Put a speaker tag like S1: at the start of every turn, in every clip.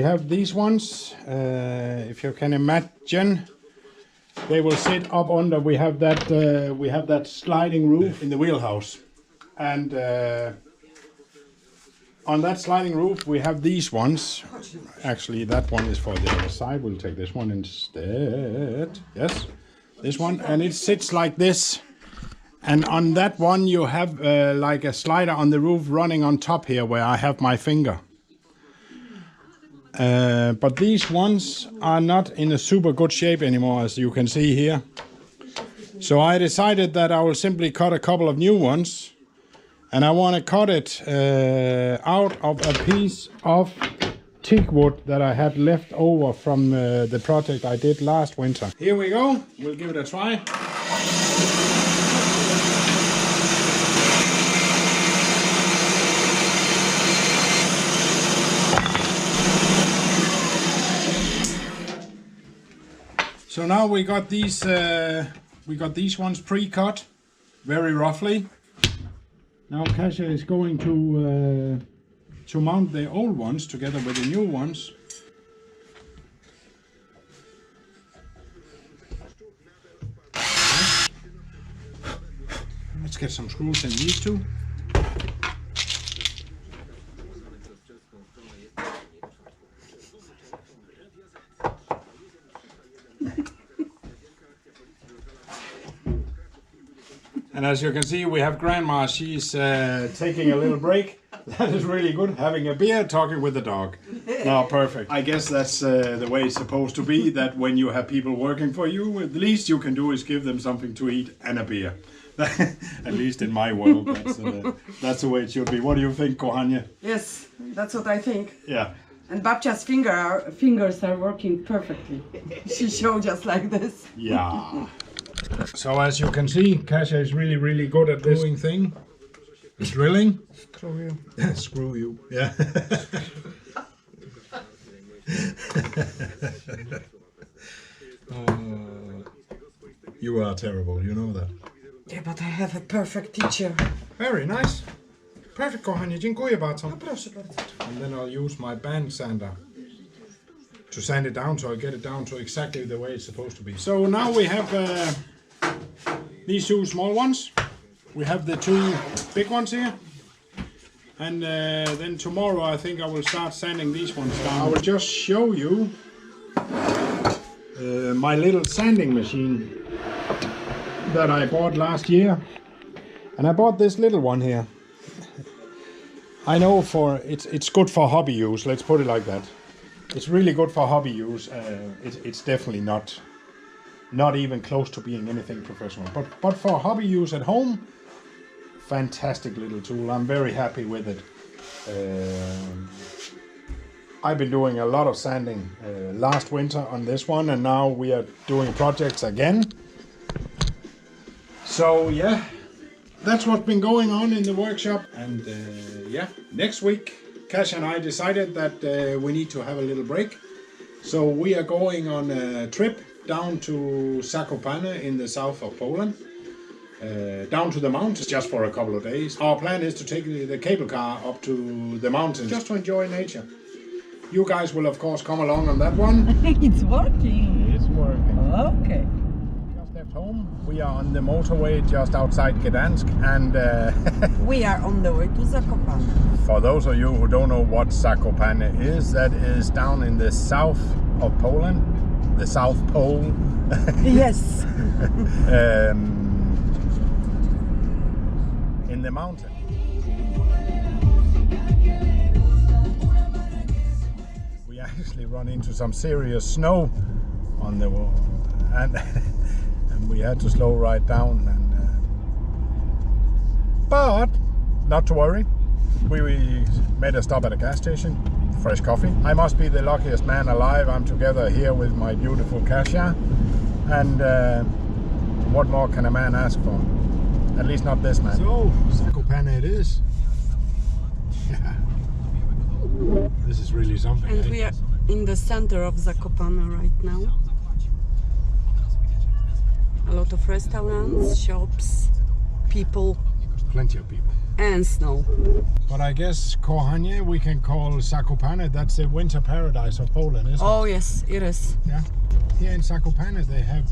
S1: have these ones. If you can imagine, they will sit up under. We have that sliding roof in the wheelhouse, and on that sliding roof we have these ones. Actually, that one is for the other side. We'll take this one instead. Yes, this one, and it sits like this. And on that one you have like a slider on the roof running on top here where I have my finger. But these ones are not in a super good shape anymore, as you can see here. So I decided that I will simply cut a couple of new ones. And I want to cut it out of a piece of teak wood that I had left over from the project I did last winter. Here we go. We'll give it a try. So now we got these ones pre-cut, very roughly. Now Kasia is going to mount the old ones together with the new ones. Let's get some screws in these two. And as you can see, we have Grandma. She's taking a little break. That is really good. Having a beer, talking with the dog. No, perfect. I guess that's the way it's supposed to be, that when you have people working for you, the least you can do is give them something to eat and a beer. At least in my world, that's the way it should be. What do you think, Kohanya?
S2: Yes, that's what I think.
S1: Yeah.
S2: And Babcia's fingers are working perfectly. She showed just like this.
S1: Yeah. So as you can see, Kasia is really, really good at this doing thing. Drilling.
S2: Screw you.
S1: Screw you. Yeah. You are terrible, you know that.
S2: Yeah, but I have a perfect teacher.
S1: Very nice. Perfect, kochanie. Dziękuję bardzo.
S2: No proszę bardzo.
S1: And then I'll use my band sander to sand it down, so I get it down to exactly the way it's supposed to be. So now we have these two small ones. We have the two big ones here. And then tomorrow I think I will start sanding these ones down. I will just show you my little sanding machine that I bought last year. And I bought this little one here. I know it's good for hobby use, let's put it like that. It's really good for hobby use. It's definitely not even close to being anything professional. But for hobby use at home, fantastic little tool. I'm very happy with it. I've been doing a lot of sanding last winter on this one, and now we are doing projects again. So yeah, that's what's been going on in the workshop. And yeah, next week Kasia and I decided that we need to have a little break. So we are going on a trip down to Zakopane in the south of Poland. Down to the mountains just for a couple of days. Our plan is to take the cable car up to the mountains just to enjoy nature. You guys will of course come along on that one.
S2: It's working.
S1: It's working.
S2: Okay.
S1: Just left home. We are on the motorway just outside Gdansk, and
S2: we are on the way to Zakopane.
S1: For those of you who don't know what Zakopane is, that is down in the south of Poland, the South Pole.
S2: Yes.
S1: In the mountain. We actually run into some serious snow on the wall, and we had to slow right down. And but not to worry, we made a stop at a gas station, fresh coffee. I must be the luckiest man alive. I'm together here with my beautiful Kasia, and what more can a man ask for? At least not this man. So, Zakopane it is. Yeah. This is really something.
S2: And we are in the center of Zakopane right now. A lot of restaurants, shops, people.
S1: Plenty of people.
S2: and snow.
S1: But I guess Kochanie we can call Zakopane. That's the winter paradise of Poland, isn't
S2: Oh yes, it is.
S1: it? Yeah. Here in Zakopane they have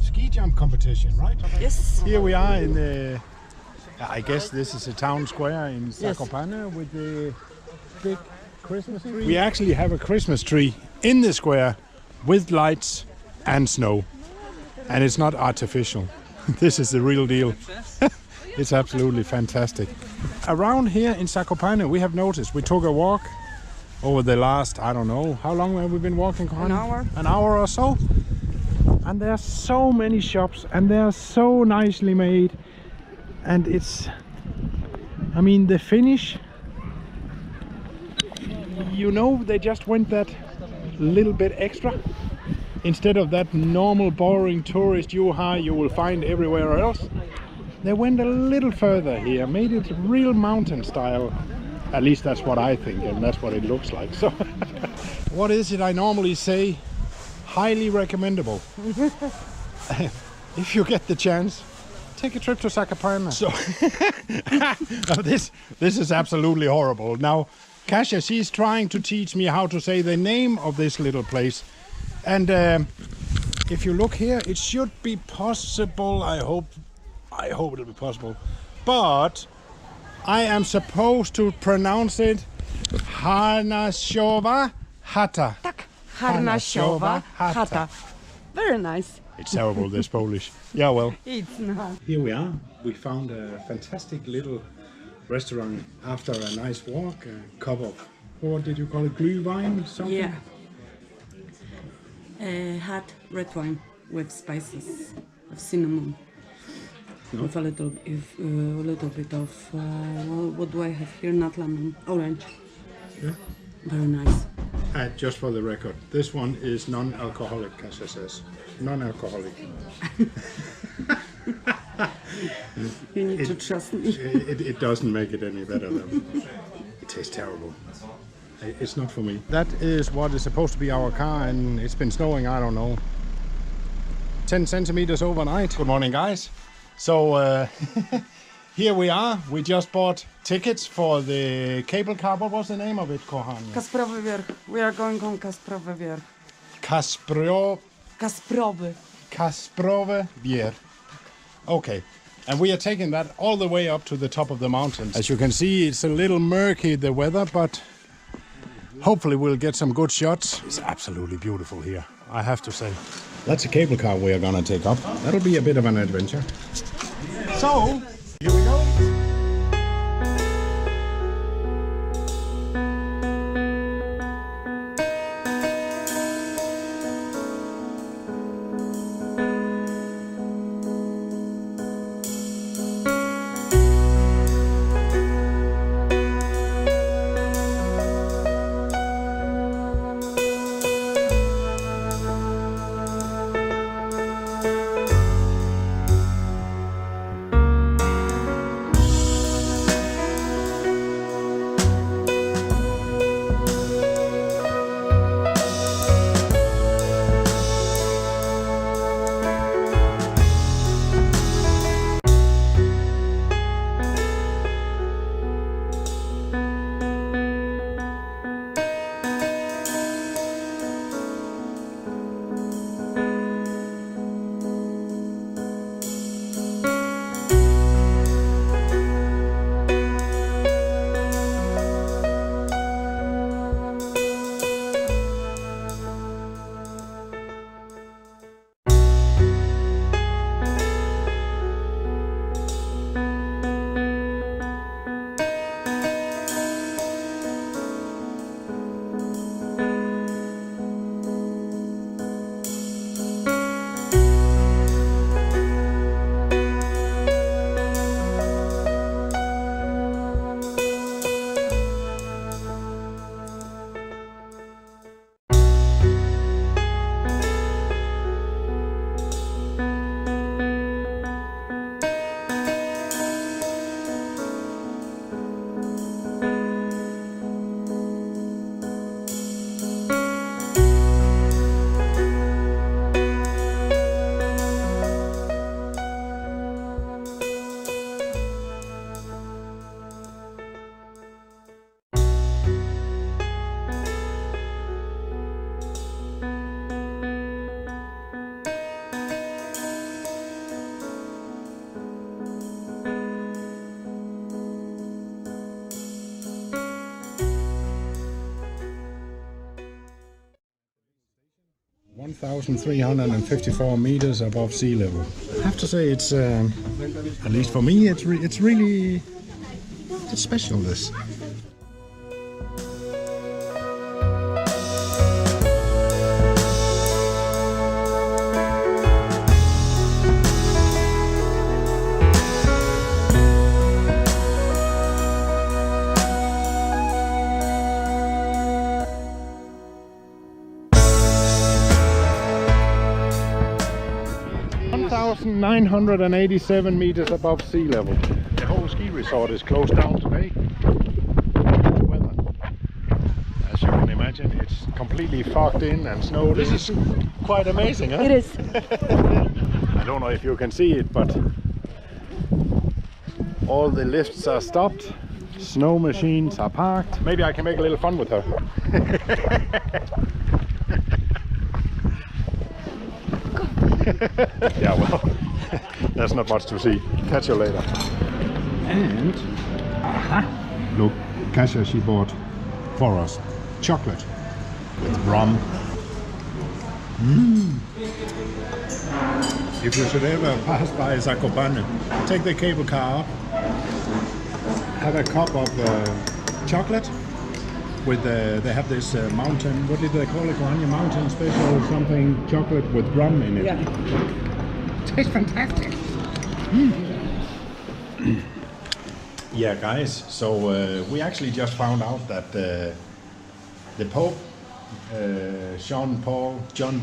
S1: ski jump competition, right?
S2: Yes.
S1: Here we are in the. I guess this is a town square in Zakopane with the big Christmas tree. We actually have a Christmas tree in the square with lights and snow, and it's not artificial. This is the real deal. It's absolutely fantastic. Around here in Zakopane, we have noticed, we took a walk over the last, I don't know, how long have we been walking?
S2: An hour.
S1: An hour or so. And there are so many shops and they are so nicely made. And it's, I mean, the finish, you know, they just went that little bit extra. Instead of that normal boring tourist U-Haul you will find everywhere else, they went a little further here, made it real mountain style. At least that's what I think, and that's what it looks like. So, what is it I normally say? Highly recommendable. If you get the chance, take a trip to Zakopane. So, this is absolutely horrible. Now, Kasia, she's trying to teach me how to say the name of this little place. And if you look here, it should be possible. I hope it'll be possible. But I am supposed to pronounce it Harnaszowa Chata.
S2: Tak. Harnaszowa Chata. Very nice.
S1: It's terrible, this Polish. Yeah, well.
S2: It's not.
S1: Here we are. We found a fantastic little restaurant after a nice walk. A cup of, what did you call it? Glühwein? Something?
S2: Yeah. Hot red wine with spices of cinnamon.
S1: No.
S2: With a little bit of what do I have here? Not lemon, orange.
S1: Yeah.
S2: Very nice.
S1: Just for the record, this one is non-alcoholic, Kasia says. Non-alcoholic.
S2: You need to trust me.
S1: It doesn't make it any better though. It tastes terrible. It's not for me. That is what is supposed to be our car, and it's been snowing, I don't know, 10 centimeters overnight. Good morning, guys. So here we are. We just bought tickets for the cable car. What was the name of it, Kochanie?
S2: Kasprowy Wierch. We are going on Kasprowy Wierch. Kasprowy
S1: Wierch. Okay. And we are taking that all the way up to the top of the mountains. As you can see, it's a little murky, the weather, but hopefully we'll get some good shots. It's absolutely beautiful here, I have to say. That's a cable car we are gonna take up. That'll be a bit of an adventure. So, here we go. 2,354 meters above sea level. I have to say, it's at least for me, it's really special. This. $1,987 meters above sea level. The whole ski resort is closed down today. The weather, as you can imagine, it's completely fogged in and snow. This is quite amazing, huh?
S2: It is.
S1: I don't know if you can see it, but all the lifts are stopped. Snow machines are parked. Maybe I can make a little fun with her. Yeah, well, there's not much to see. Catch you later. And look, Kasia, she bought for us chocolate with rum. If you should ever pass by Zakopane, take the cable car up, have a cup of chocolate with they have this mountain, what did they call it, Guanya? Mountain special something, chocolate with rum in it.
S2: Yeah.
S1: Tastes fantastic. Yeah, guys, so we actually just found out that the Pope, John Paul II,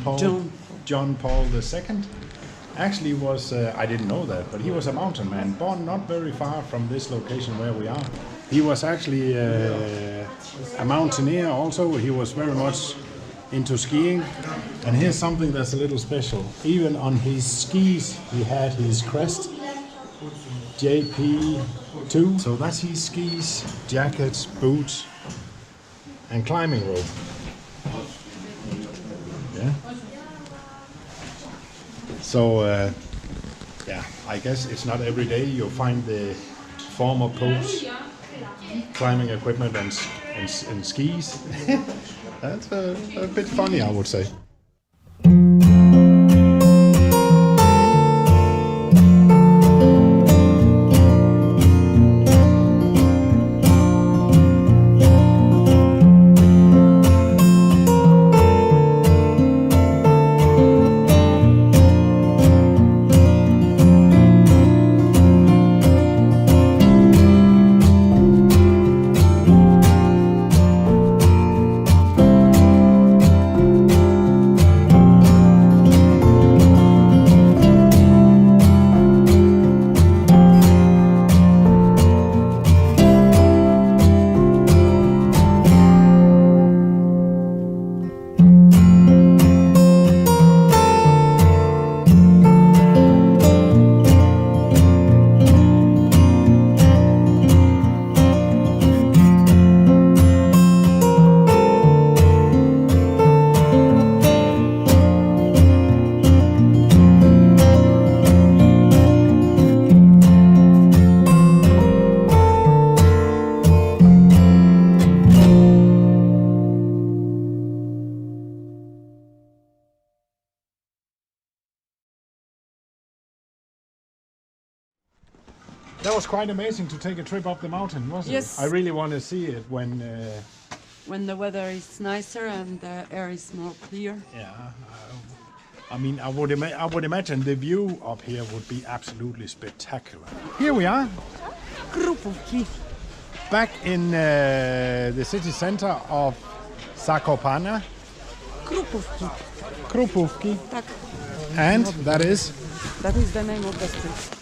S1: actually was, I didn't know that, but he was a mountain man, born not very far from this location where we are. He was actually a mountaineer also. He was very much into skiing. And here's something that's a little special. Even on his skis, he had his crest, JP2. So that's his skis, jackets, boots, and climbing rope. Yeah. So, yeah, I guess it's not every day you'll find the former Pope's climbing equipment and skis. That's a bit funny, I would say. That was quite amazing to take a trip up the mountain, wasn't
S2: Yes.
S1: it? I really want to see it when
S2: When the weather is nicer and the air is more clear.
S1: yeah. I mean, I would imagine the view up here would be absolutely spectacular. Here we are,
S2: Krupówki.
S1: back in the city center of Zakopane,
S2: Krupówki.
S1: Krupówki,
S2: Tak.
S1: and that is.
S2: That is the name of the street.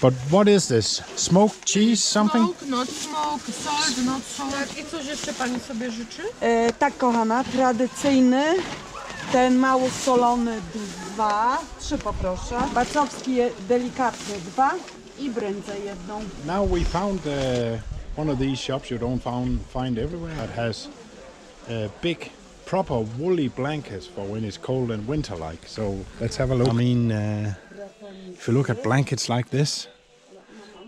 S1: But what is this? Smoked cheese something?
S3: Smoke, not smoke, salt, not salt. Tak, i coś jeszcze pani sobie życzy?
S2: Tak, kochana, tradycyjny, ten mało solony 2, 3 poproszę. Bacowski delikatny 2 i brędzę 1.
S1: Now we found one of these shops you don't find everywhere that has big proper woolly blankets for when it's cold and winter like. So let's have a look. I mean, if you look at blankets like this,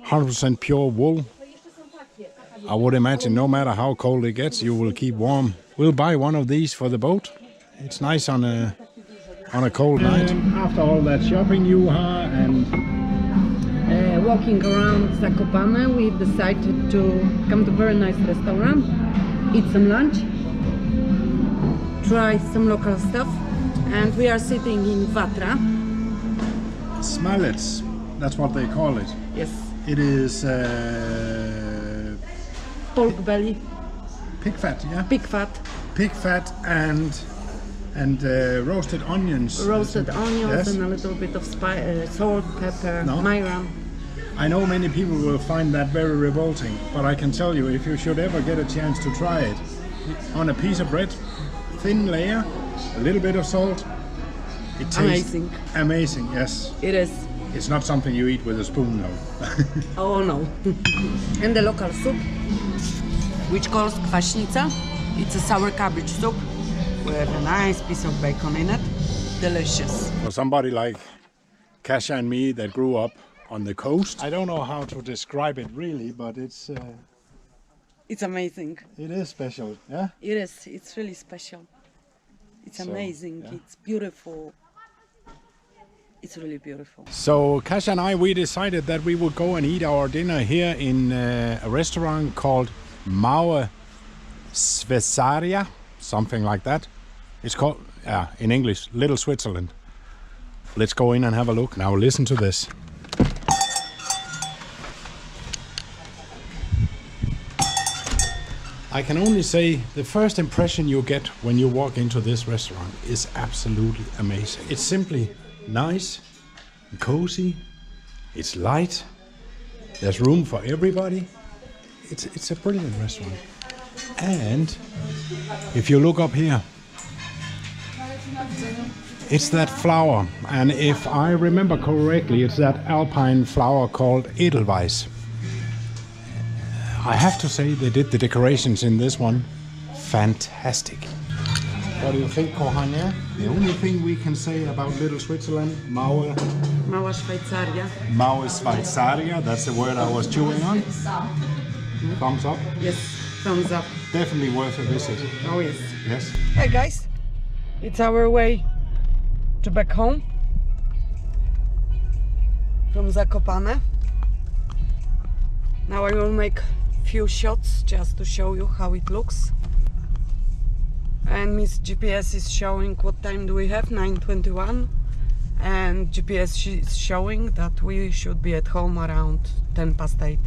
S1: 100% pure wool, I would imagine no matter how cold it gets, you will keep warm. We'll buy one of these for the boat. It's nice on on a cold night. After all that shopping, Juha, and
S2: Walking around Zakopane, we decided to come to a very nice restaurant, eat some lunch, try some local stuff, and we are sitting in Vatra.
S1: Smalec, that's what they call it.
S2: Yes.
S1: It is
S2: Pork belly,
S1: pig fat, yeah?
S2: pig fat,
S1: Pig fat and roasted onions.
S2: roasted onions,
S1: Yes.
S2: and a little bit of salt, pepper,
S1: No.
S2: myram.
S1: I know many people will find that very revolting, but I can tell you, if you should ever get a chance to try it, on a piece of bread, thin layer, a little bit of salt, it tastes
S2: Amazing.
S1: amazing, yes.
S2: It is.
S1: It's not something you eat with a spoon, though.
S2: Oh no. And the local soup, which calls kwaśnica. It's a sour cabbage soup with a nice piece of bacon in it. Delicious.
S1: For somebody like Kasia and me that grew up on the coast, I don't know how to describe it really, but it's
S2: It's amazing.
S1: it is special, yeah?
S2: It is. It's really special. It's
S1: So,
S2: amazing.
S1: yeah.
S2: It's beautiful. It's really beautiful.
S1: So Kasia and I, we decided that we would go and eat our dinner here in a restaurant called Małe Szwajcaria, something like that. It's called, in English, Little Switzerland. Let's go in and have a look. Now listen to this. I can only say the first impression you get when you walk into this restaurant is absolutely amazing. It's simply nice, cozy, it's light, there's room for everybody. It's a brilliant restaurant. And if you look up here, it's that flower, and if I remember correctly, it's that alpine flower called Edelweiss. I have to say they did the decorations in this one fantastic. What do you think, Kohania? The only thing we can say about Little Switzerland, Małe Szwajcaria, that's the word I was chewing on. Thumbs up.
S2: Yes, thumbs up.
S1: Definitely worth a visit.
S2: Oh yes.
S1: Yes.
S2: Hey guys, it's our way to back home from Zakopane. Now I will make few shots just to show you how it looks. And Miss GPS is showing what time do we have, 9:21, and GPS is showing that we should be at home around 8:10.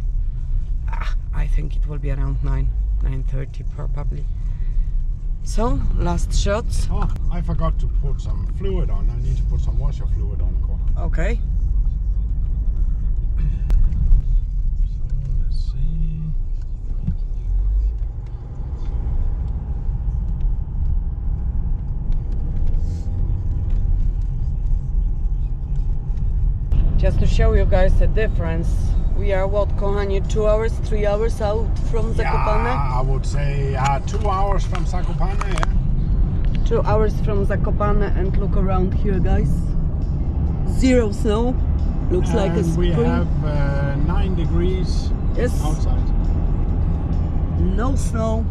S2: I think it will be around 9:30 probably. So last shots.
S1: Oh, I forgot to put some fluid on. I need to put some washer fluid on, Kohan.
S2: Okay.
S1: So let's see.
S2: Just to show you guys the difference, we are what, Kohanie, 2 hours, 3 hours out from Zakopane?
S1: Yeah, I would say 2 hours from Zakopane, yeah.
S2: 2 hours from Zakopane, and look around here guys. Zero snow, looks like a
S1: And
S2: spring.
S1: we have 9 degrees
S2: Yes,
S1: outside.
S2: no snow,